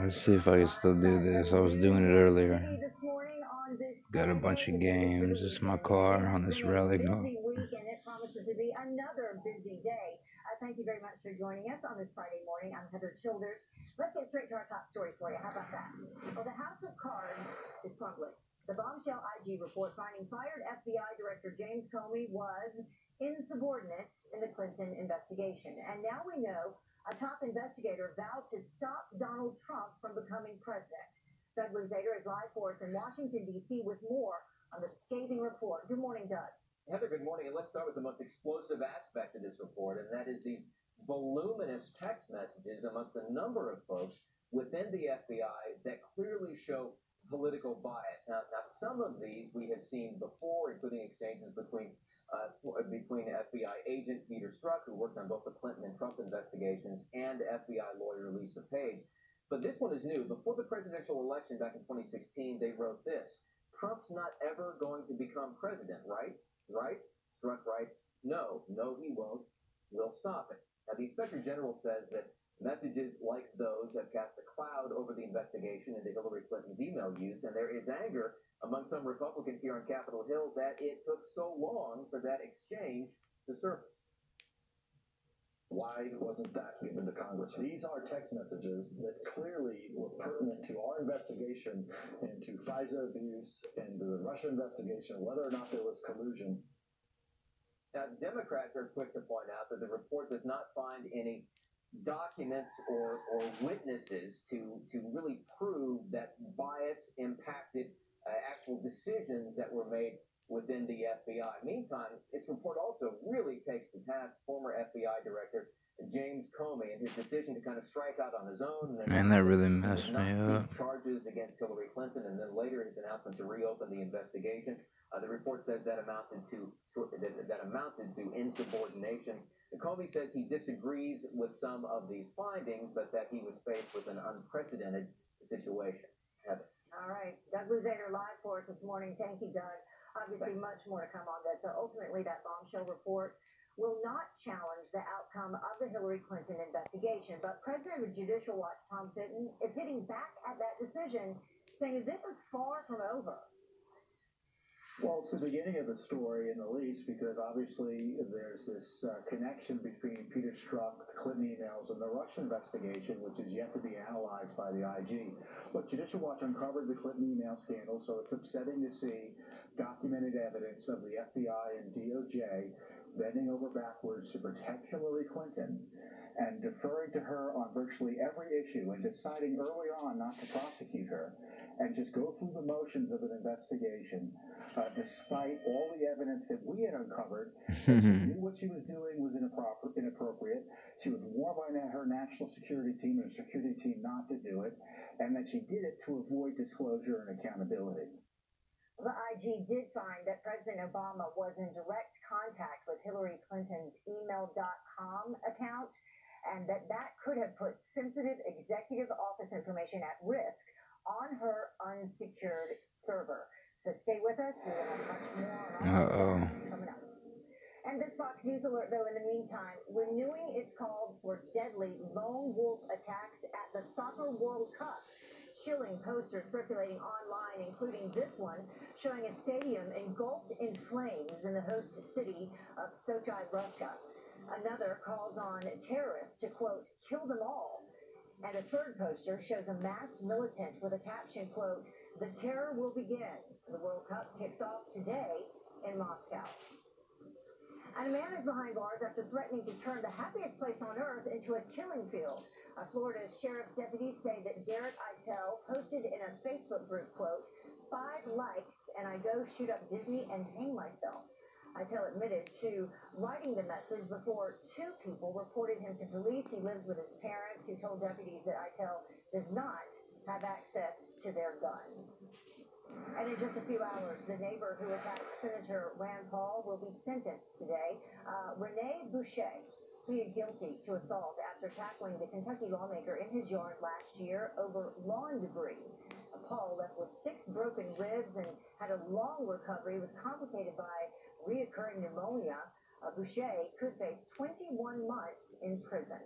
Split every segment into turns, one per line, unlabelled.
Let's see if I can still do this. I was doing it earlier. Got a bunch of games. This is my car on this relic.
Busy week, and it promises to be another busy day. Thank you very much for joining us on this Friday morning. I'm Heather Childers. Let's get straight to our top story for you. How about that? Well, the House of Cards is crumbling. The bombshell IG report finding fired FBI Director James Comey was insubordinate in the Clinton investigation. And now we know a top investigator vowed to stop Donald Trump from becoming president. Doug Luzader is live for us in Washington, D.C. with more on the scathing report. Good morning, Doug.
Heather, good morning. And let's start with the most explosive aspect of this report, and that is these voluminous text messages amongst a number of folks within the FBI that clearly show political bias. Now some of these we have seen before, including exchanges between FBI agent Peter Strzok, who worked on both the Clinton and Trump investigations, and FBI lawyer Lisa Page. But this one is new. Before the presidential election back in 2016, they wrote this: Trump's not ever going to become president, right? Right? Strzok writes, no, he won't. We'll stop it. Now, the Inspector General says that messages like those have cast a cloud over the investigation into Hillary Clinton's email use, and there is anger among some Republicans here on Capitol Hill that it took so long for that exchange to surface.
Why wasn't that given to Congress? These are text messages that clearly were pertinent to our investigation into FISA abuse and the Russia investigation, whether or not there was collusion.
Now, Democrats are quick to point out that the report does not find any documents or witnesses to really prove that bias impacted actual decisions that were made within the FBI. Meantime, its report also really takes to task former FBI Director James Comey and his decision to kind of strike out on his own.
Man, that really messed me up.
Charges against Hillary Clinton, and then later his announcement to reopen the investigation. The report says that amounted to insubordination. Comey says he disagrees with some of these findings, but that he was faced with an unprecedented situation. Heather.
All right, Doug Luzader live for us this morning. Thank you, Doug. Obviously, much more to come on this. So ultimately, that bombshell report will not challenge the outcome of the Hillary Clinton investigation. But President of Judicial Watch Tom Fitton is hitting back at that decision, saying this is far from over.
Well, it's the beginning of the story in the least, because obviously there's this connection between Peter Strzok, the Clinton emails, and the Russia investigation, which is yet to be analyzed by the IG. But Judicial Watch uncovered the Clinton email scandal, so it's upsetting to see documented evidence of the FBI and DOJ bending over backwards to protect Hillary Clinton and deferring to her on virtually every issue and deciding early on not to prosecute her and just go through the motions of an investigation, despite all the evidence that we had uncovered. She knew what she was doing was inappropriate. She was warned by her national security team and security team not to do it, and that she did it to avoid disclosure and accountability.
The IG did find that President Obama was in direct contact with Hillary Clinton's email.com account, and that could have put sensitive executive office information at risk on her unsecured server. So stay with us. We will have much more on coming up. And this Fox News alert, though, in the meantime, renewing its calls for deadly lone wolf attacks at the Soccer World Cup. Chilling posters circulating online, including this one showing a stadium engulfed in flames in the host city of Sochi, Russia. Another calls on terrorists to, quote, kill them all. And a third poster shows a masked militant with a caption, quote, the terror will begin. The World Cup kicks off today in Moscow. And a man is behind bars after threatening to turn the happiest place on earth into a killing field. Florida's sheriff's deputies say that Derek Eitel posted in a Facebook group, quote, 5 likes and I go shoot up Disney and hang myself. Eitel admitted to writing the message before 2 people reported him to police. He lives with his parents, who told deputies that Eitel does not have access to their guns. And in just a few hours, the neighbor who attacked Senator Rand Paul will be sentenced today. Rene Boucher pleaded guilty to assault after tackling the Kentucky lawmaker in his yard last year over lawn debris. Paul left broken ribs and had a long recovery. It was complicated by reoccurring pneumonia. Boucher could face 21 months in prison.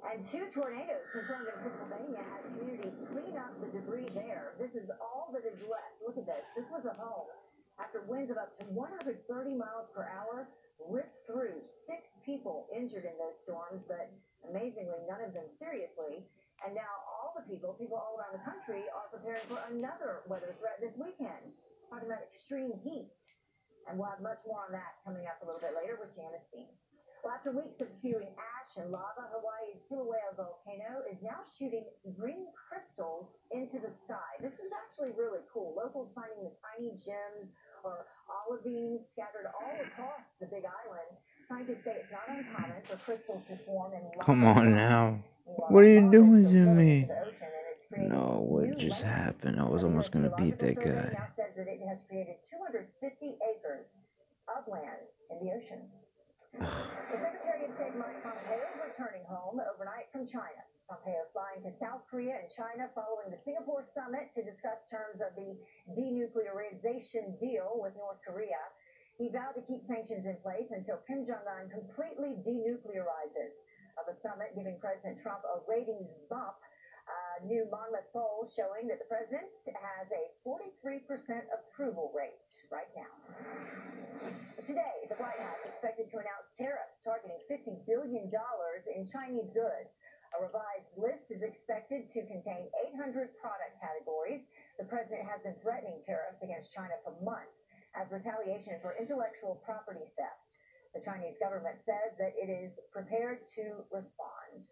And 2 tornadoes confirmed in Pennsylvania as communities clean up the debris there. This is all that is left. Look at this. This was a home after winds of up to 130 miles per hour ripped through. 6 people injured in those storms, but amazingly, none of them seriously. And now all the people all around the country are preparing for another weather threat this weekend. Talking about extreme heat. And we'll have much more on that coming up a little bit later with Janice Dean. Well, after weeks of spewing ash and lava, Hawaii's Kilauea volcano is now shooting green crystals into the sky. This is actually really cool. Locals finding the tiny gems or olivines scattered all across the Big Island. Scientists say it's not uncommon for crystals to form in lava.
Come on now. What are you doing to me? No, what just happened? I was almost going to beat that guy.
Now says that it has created 250 acres of land in the ocean. The Secretary of State Mike Pompeo is returning home overnight from China. Pompeo flying to South Korea and China following the Singapore summit to discuss terms of the denuclearization deal with North Korea. He vowed to keep sanctions in place until Kim Jong-un completely denuclearizes. Of a summit giving President Trump a ratings bump. New Monmouth poll showing that the president has a 43% approval rate right now. Today, the White House expected to announce tariffs targeting $50 billion in Chinese goods. A revised list is expected to contain 800 product categories. The president has been threatening tariffs against China for months as retaliation for intellectual property theft. The Chinese government says that it is prepared to respond.